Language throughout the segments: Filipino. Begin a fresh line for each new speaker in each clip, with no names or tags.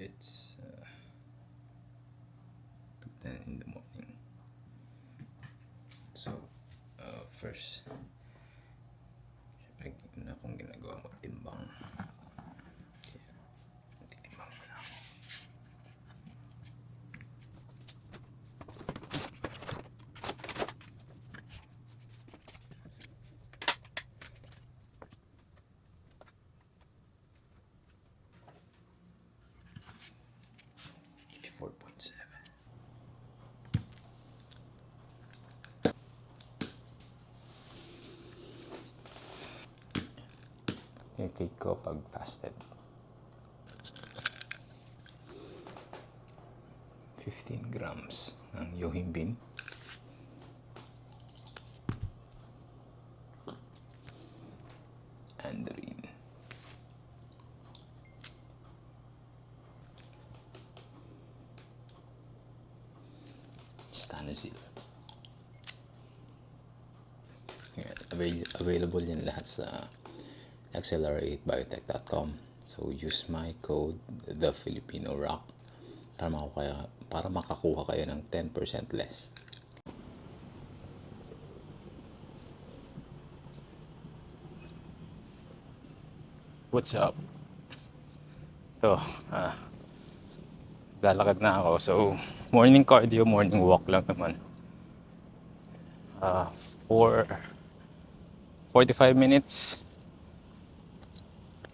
it's 2:10 in the morning. So, first, syempre, na akong ginagawa mo, timbang. Kaya, titimbang mo na ako. Tinitake ko pag fasted. 15 grams ng yohimbin. Andrin. Stanozil. Available yan lahat sa acceleratebiotech.com. So use my code TheFilipinoRock para makakuha kayo ng 10% less. What's up? Ito, lalakad na ako. So morning cardio, morning walk lang naman. 45 minutes.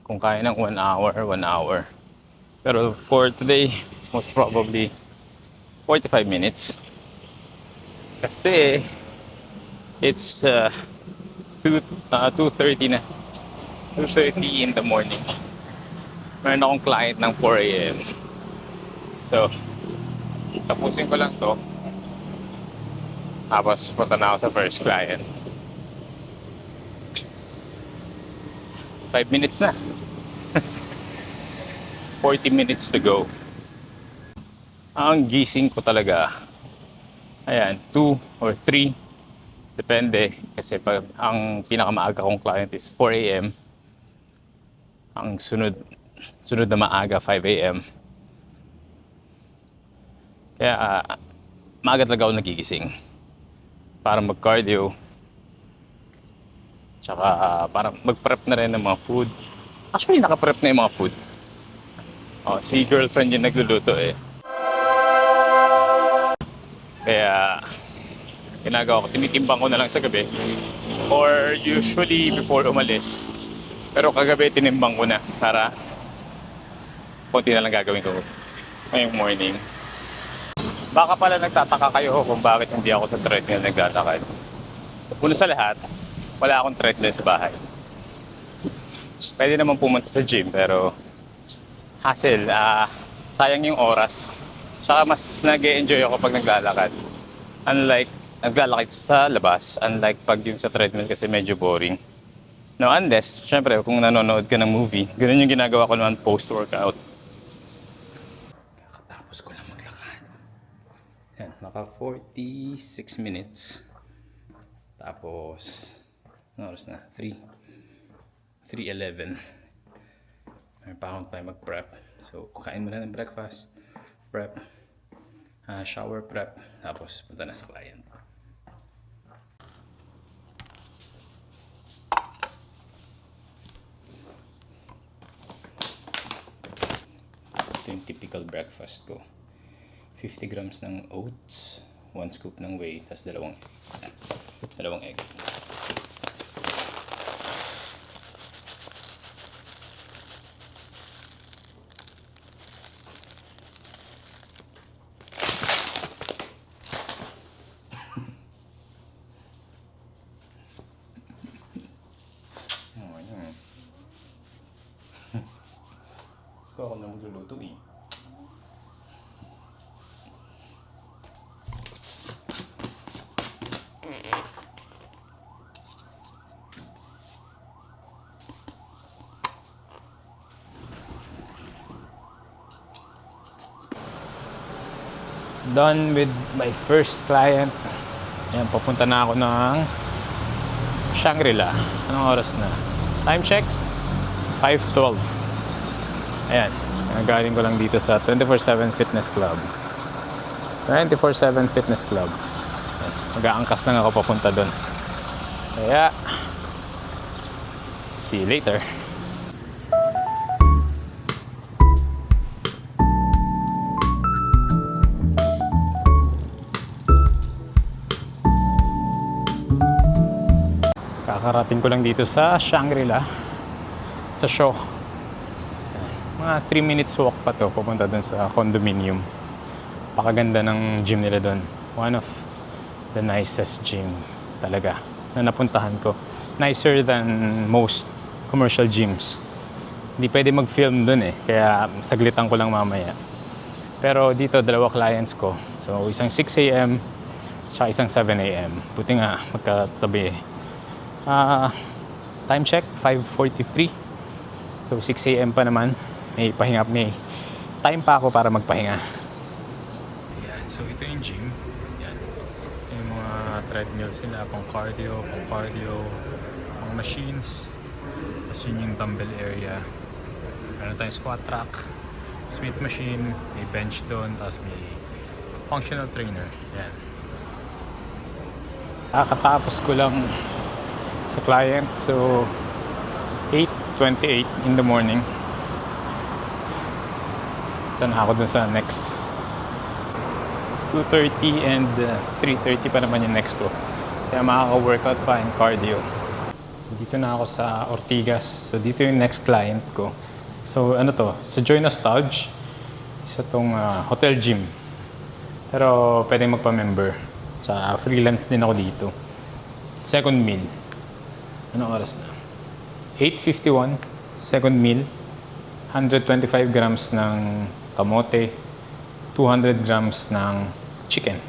Kung kaya ng 1 hour. Pero for today, most probably 45 minutes. Kasi it's 2:30 na. 2:30 in the morning. Meron akong client ng 4 a.m. So, tapusin ko lang to. Tapos punta na ako sa first client. 5 minutes na. 40 minutes to go. Ang gising ko talaga, ayan, 2 or 3. Depende. Kasi pag ang pinakamaaga kong client is 4 a.m. Ang sunod na maaga, 5 a.m. Kaya maaga talaga ako nagigising. Para mag-cardio. Tsaka para mag-prep na rin ng mga food. Actually, naka-prep na yung mga food. Si girlfriend yung nagluluto eh. Kaya, ginagawa ko, tinitimbang ko na lang sa gabi. Or usually before umalis. Pero kagabi, tinimbang ko na para konti na lang gagawin ko ngayong morning. Baka pala nagtataka kayo kung bakit hindi ako sa treadmill naglalakad. Una sa lahat, wala akong treadmill sa bahay. Pwede naman pumunta sa gym pero hassle, sayang yung oras. Saka mas nag-e-enjoy ako pag naglalakad. Unlike naglalakad sa labas, unlike pag yung sa treadmill kasi medyo boring. No, unless, syempre, kung nanonood ka ng movie, ganun yung ginagawa ko naman post-workout. Kakatapos ko lang maglakad. Yan, naka 46 minutes. Tapos, ano oras na? 3:11. May pa akong time mag-prep. So, kain muna ng breakfast, prep, shower prep, tapos punta na sa client. Ito yung typical breakfast ko. 50 grams ng oats, 1 scoop ng whey, tapos dalawang egg. Ako na magluluto eh. Done with my first client. Ayan, papunta na ako ng Shangri-La. Anong oras na? Time check? 5:12. Ayan. Galing ko lang dito sa 24/7 Fitness Club. 24/7 Fitness Club. Mag-aangkas lang ako papunta doon. Kaya, see you later. Kakarating ko lang dito sa Shangri-La, sa Shaw. Mga 3 minutes walk pa to papunta doon sa condominium. Pakaganda ng gym nila doon. One of the nicest gym talaga na napuntahan ko. Nicer than most commercial gyms. Hindi pwede mag-film doon eh, kaya saglitan ko lang mamaya. Pero dito, dalawa clients ko. So, isang 6 a.m. tsaka isang 7 a.m. Buti nga, magkatabi eh. Time check, 5:43. So, 6 a.m. pa naman. May pahinga, may time pa ako para magpahinga. Yan, so ito yung gym. Yan. Ito yung mga treadmills nila, pang cardio, pang machines. Tapos yun yung dumbbell area. Meron tayong squat rack, Smith machine, may bench doon, tapos may functional trainer. Yan. Kakatapos ko lang sa client, so 8:28 in the morning. Ito na ako dun sa next 2:30 and 3:30 pa naman yung next ko. Kaya makaka-workout pa and cardio. Dito na ako sa Ortigas. So dito yung next client ko. So ano to? Sa Joy Nostalgia. Isa tong hotel gym. Pero pwede magpa-member. Sa freelance din ako dito. Second meal. Ano oras na? 8:51. Second meal. 125 grams ng kamote. 200 grams ng chicken.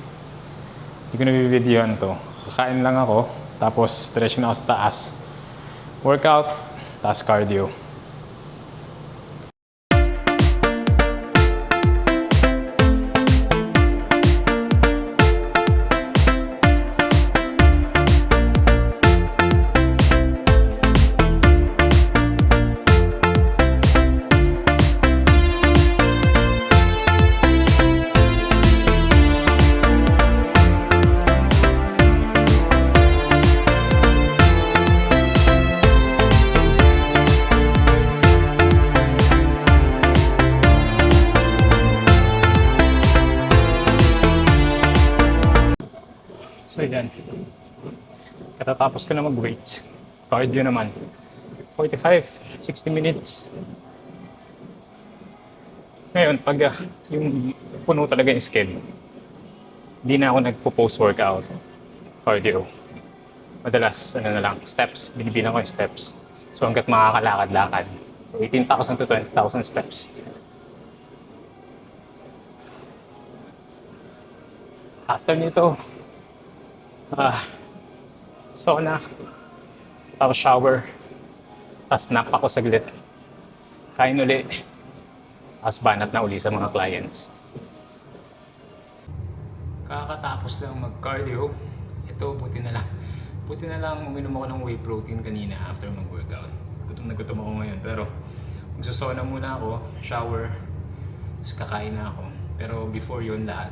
Hindi ko na-videoan to. Kakain lang ako. Tapos diretso na ako sa taas. Workout. Taas cardio. So yan, katatapos ko na mag-weights. Cardio naman. 45-60 minutes. Ngayon, pag yung puno talaga yung schedule, hindi na ako nagpo-post workout. Cardio. Madalas, ano na lang, steps. Binibilang ko yung steps. So hanggat makakalakad-lakad. So 18,000 to 20,000 steps. After nito, sauna, tapos shower, tapos nap ako saglit, kain uli, tapos banat na uli sa mga clients. Kakatapos lang mag-cardio, ito buti na lang uminom ako ng whey protein kanina after mag-workout. Gutom na gutom ako ngayon, pero magsasauna muna ako, shower, tapos kakain na ako. Pero before yun lahat,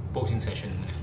posing session muna.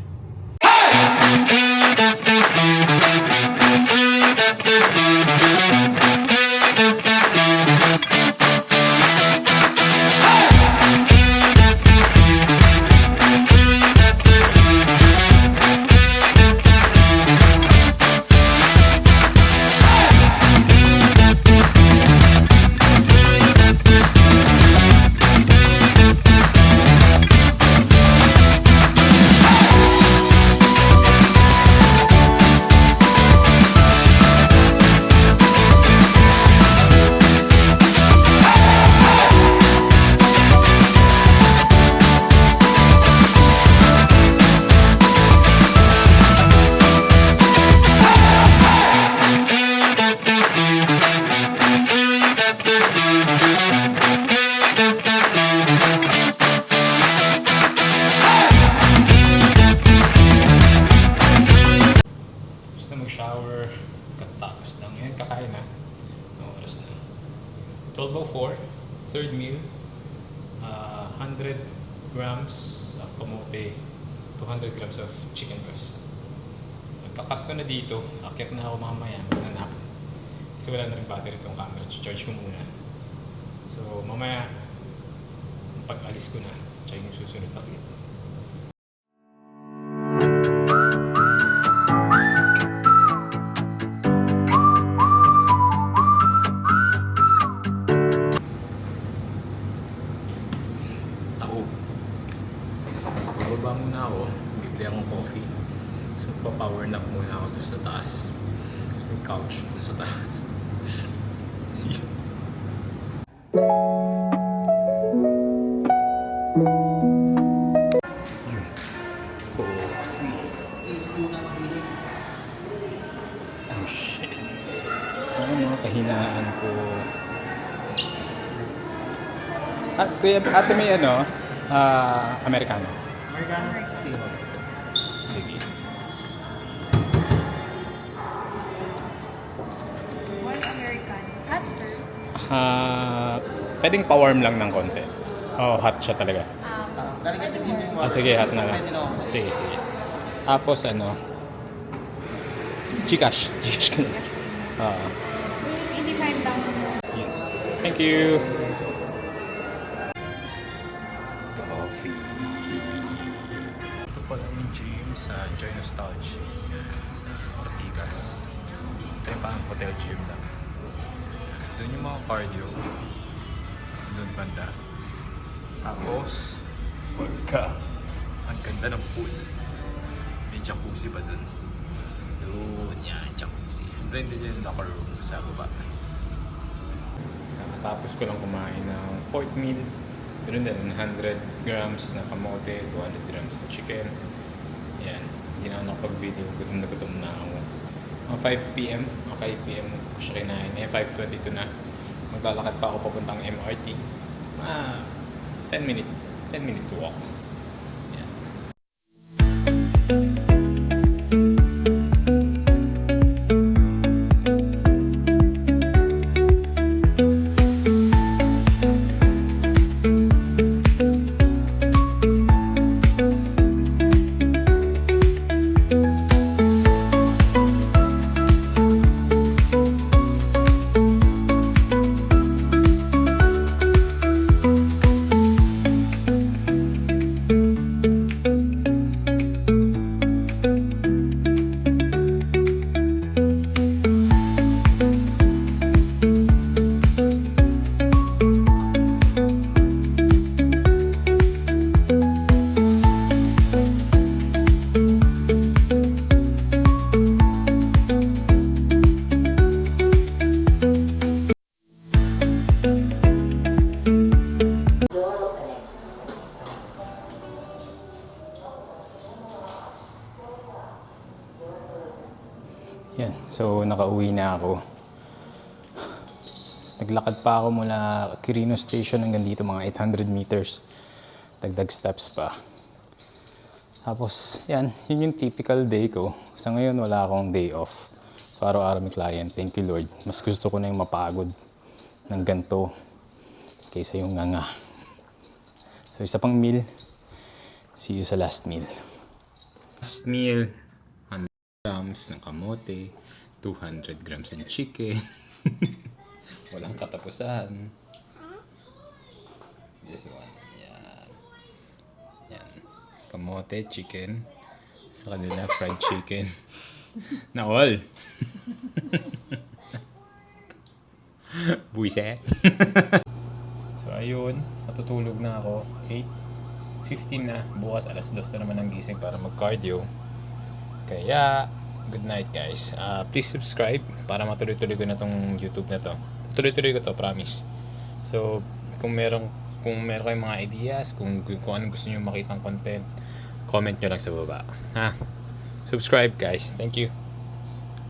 Mag-shower, katapos lang. Ngayon kakain na. Ang oras na 12:04, third meal,
100 grams of kamote, 200 grams of chicken breast. Nagka-cut ko na dito, akyat na ako mamaya, magnanap. Kasi wala na rin battery itong camera, charge ko muna. So mamaya, pag alis ko na, tsaka yung susunod na clip. Bababa muna ako, bibili akong coffee. So, pa-power nap muna ako doon sa taas. May couch doon sa taas. See you. Coffee. Oh shit. Ano mga kahinaan ko? Kuya, ate may Americano.
Americano.
Sige.
One Americano. Hot, sir.
Pwedeng pa-warm lang ng konti. Oh, hot siya talaga.
Galing kasi dito yung
Sige, hot na lang. Sige, sige. Tapos Gcash. Gcash ka na.
Hindi 5,000 mo.
Yun. Thank you. Coffee. Ito pala yung gym sa Joy Nostalgia. Sa Ortigas. Ito yung parang hotel gym lang. Doon yung mga cardio. Doon banda. Tapos, pagka ang ganda ng pool. May jacuzzi pa doon. Doon yan, jacuzzi. Doon din yung locker room sa baba. Tapos ko lang kumain ng fourth meal. Doon din, 100 grams na kamote, 200 grams na chicken. Yan, hindi na ako nakapag-video. Gutom na ako. 5 p.m. 5 p.m. ko siya kinain. 5:22 na. Maglalakad pa ako papuntang MRT. 10 minute walk. Yan. Yan, so nakauwi na ako. So, naglakad pa ako mula Quirino Station hanggang dito, mga 800 meters. Dagdag steps pa. Tapos, yun yung typical day ko. Sa ngayon, wala akong day off. So, araw-araw may client. Thank you, Lord. Mas gusto ko na yung mapagod ng ganito kaysa yung nga. So, isa pang meal. See you sa last meal. Last meal. Grams ng kamote, 200 grams ng chicken. Walang katapusan. This one. Yan. Yan. Kamote, chicken. Sa kanila, fried chicken. Na all. Buiset. So ayun, matutulog na ako. 8:15 na. Bukas alas 2 na naman ang gising para mag-cardio. Kaya, good night guys. Please subscribe para matuloy-tuloy ko na tong YouTube na to. Tuloy-tuloy ko to, promise. So, kung meron kayong mga ideas, kung anong gusto niyo makitang content, comment nyo lang sa baba. Ha? Subscribe guys. Thank you.